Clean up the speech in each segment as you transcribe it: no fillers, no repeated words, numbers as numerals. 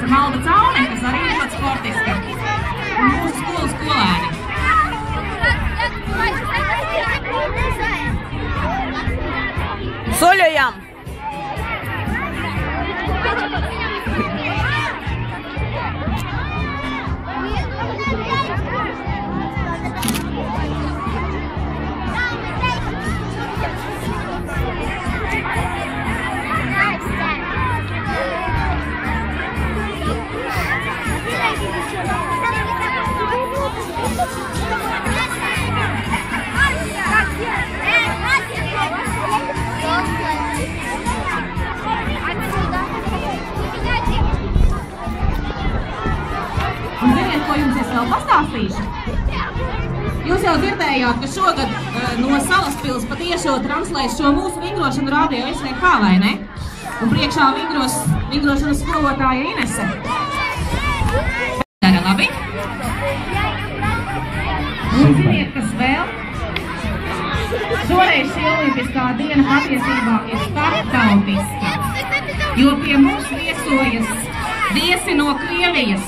ar Maldu Cauniņu, kas arī ļoti sportiska. Un mūsu skolas skolēni. Soļojam! Un ziniet, ko jums es vēl pastāstīšu? Jūs jau dzirdējāt, ka šogad no Salaspils patiešo translēs šo mūsu vingrošanu radio SVK, vai ne? Un priekšā vingrošanas skolotāja Inese. Dara labi? Un ziniet, kas vēl? Šoreiz šī olimpiskā diena patiesībā ir starptautiska, jo pie mums viesojas viesi no Krievijas,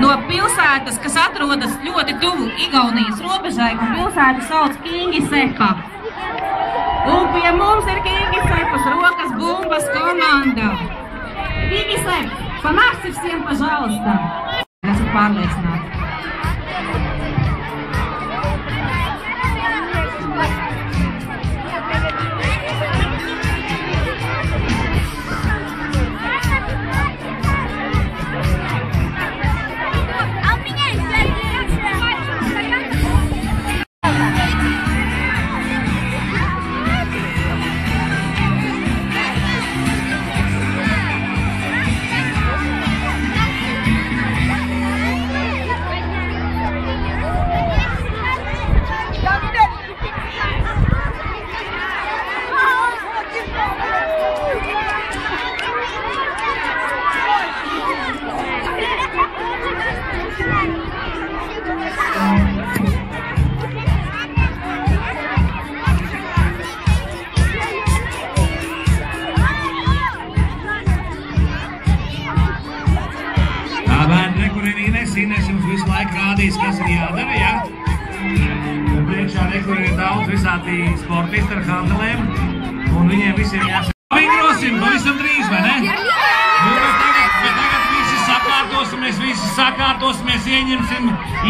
no pilsētas, kas atrodas ļoti tuvu Igaunijas robežai, un pilsētu sauc Kingisepa. Un pie mums ir Kingisepas rokas bumbas komanda. Kingisep, panāks visiem pažālastā. Esmu pārliecināta. Ines jums visu laiku rādīs, kas ir jādara, ja? Un priekšā rekur ir daudz visādi sportisti ar handelēm, un viņiem visiem jāsaka. Vingrosim, pavisam drīz, vai ne? Bet tagad visi sakārtosimies, mēs ieņemsim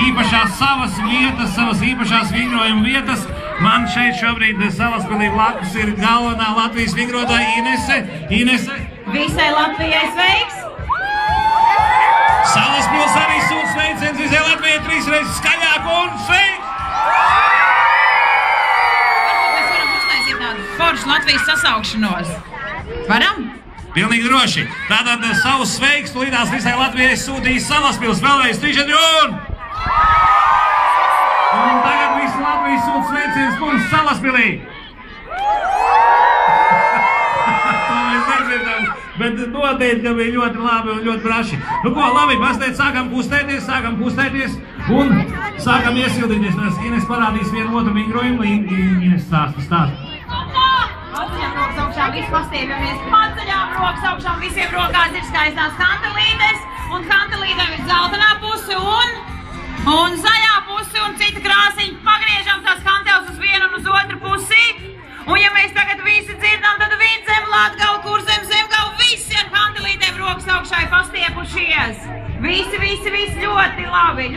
īpašās savas vietas, savas īpašās vingrojuma vietas. Man šeit šobrīd Salaspilī blakus ir galvenā Latvijas vingrotāja Inese. Inese. Visai Latvijai sveiks! Salaspils arī sūta sveiciens visai Latvijai 3 reizes skaļāk un sveiks! Varbūt mēs varam uztaisīt tādu foršu Latvijas sasaukšanos. Varam? Pilnīgi droši. Tātad savus sveiks līdās visai Latvijai sūtīs Salaspils vēlreiz 3, 4 un! Un tagad visi Latvijas sūta sveiciens mums Salaspilī! Bet noteikti, ka bija ļoti labi un ļoti braši. Nu ko, labi, mazliet sākam kustēties un sākam iesildīties. Ines parādīs vienu otru vingrojumu, Ines stāsta. Atceļām rokas augšā, visi pastiepamies. Atceļām rokas augšā, visiem rokās ir skaistās kantelītes. Un kantelītēm ir zeltainā puse un zaļā puse un cita krāsiņa. Pagriežam tās kanteles uz vienu un uz otru pusi. Un ja mēs tagad visi dzirdam, tad Vidzem, Latgala, Kurzem, Zemgala, visi ar kantelītēm rokas augšā ir pastiepušies. Visi ļoti labi.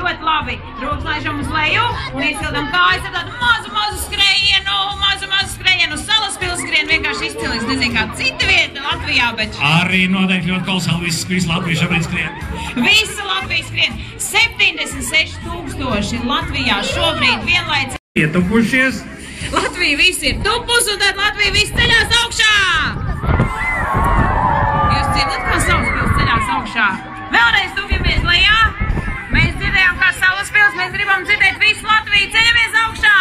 Rokas laižam uz leju un iesildam kājas ar tādu mazu skrejienu. Salaspils skrien vienkārši izcili. Es nezinu, kā cita vieta Latvijā, bet... Arī noteikti ļoti kolosāli viss Latvija šobrīd skrien. Visa Latvija skrien. 76,000 Latvijā šobrīd vienlaicīgi. Ietupušies. Latvija visi ir tupus un tad Latvija visi ceļās augšā! Jūs dzirdat, kā Salaspils ceļās augšā? Vēlreiz tupjamies lejā. Mēs dzirdējām, kā Salaspils, mēs gribam dzirdēt visu Latviju. Ceļamies augšā!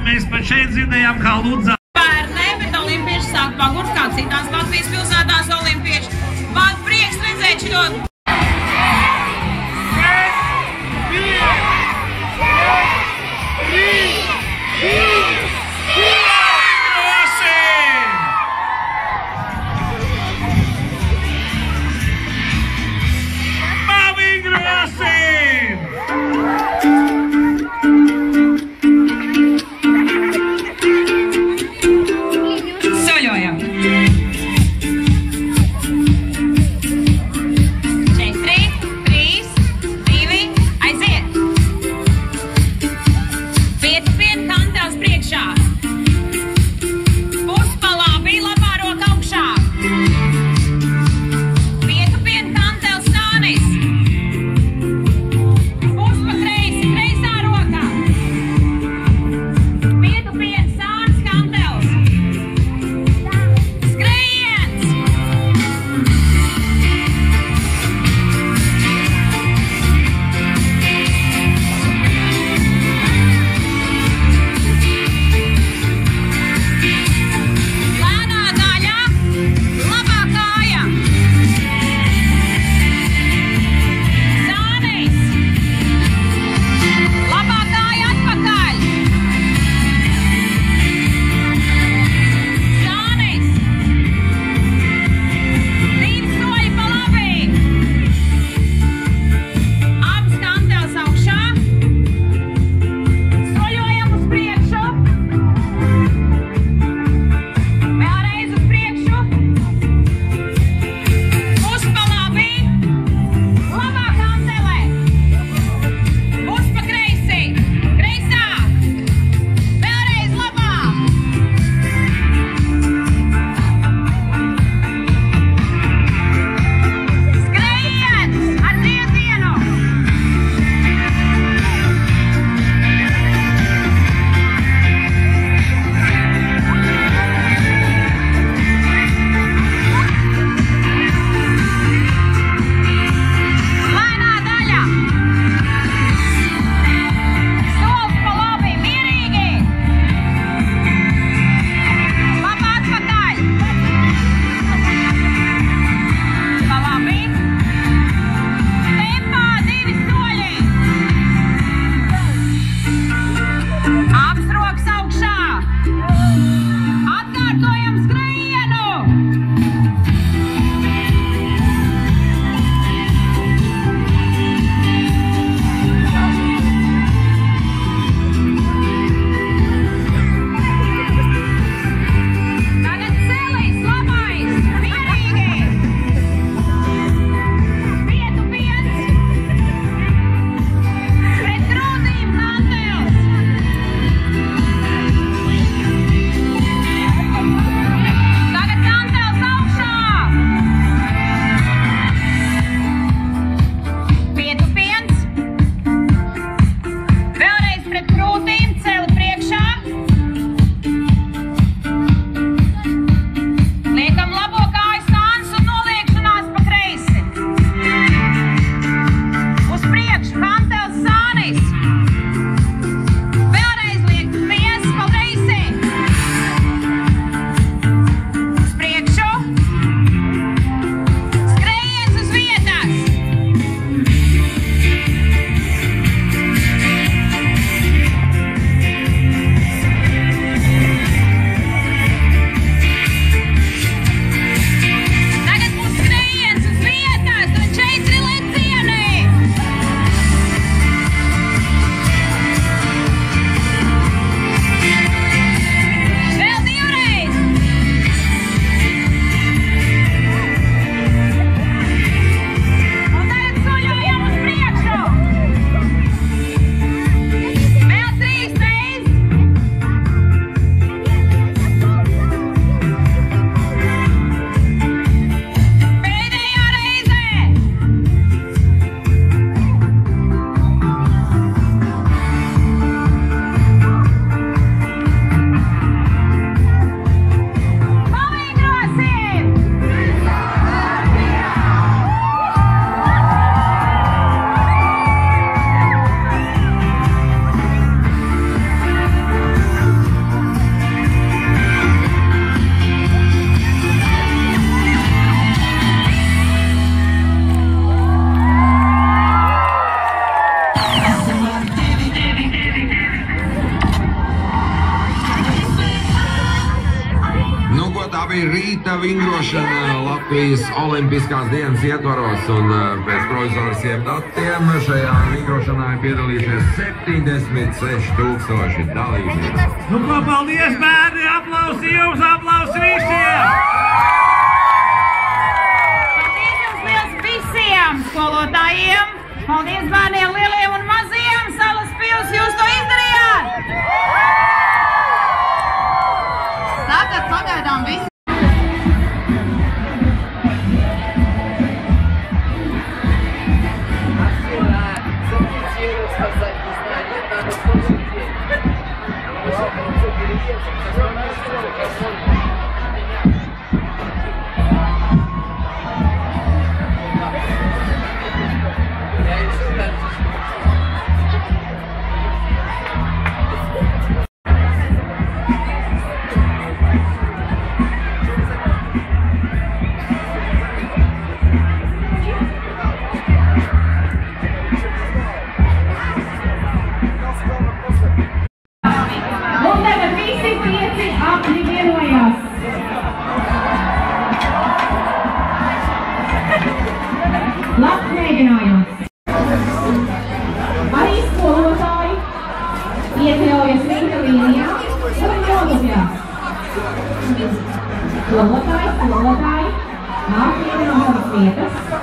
Mēs pat šeit dzirdējām, kā Ludzā. Bērnē, bet olimpieši sāk pagurt kā citās Latvijas pilsētās olimpieši. Man prieks redzēt šo... bija rīta vingrošana Latvijas olimpiskās dienas ietvaros, un pēc provizoriskiem datiem šajā vingrošanā ir piedalījušies 76,000 dalībnieki. Nu ko, paldies, bērni! Aplausi jums, aplausi visiem! Labs mēģinājums. Arī skolotāji iekļaujas rīta līnijā un nodokļās. Skolotāji, nāk ievienot savas vietas.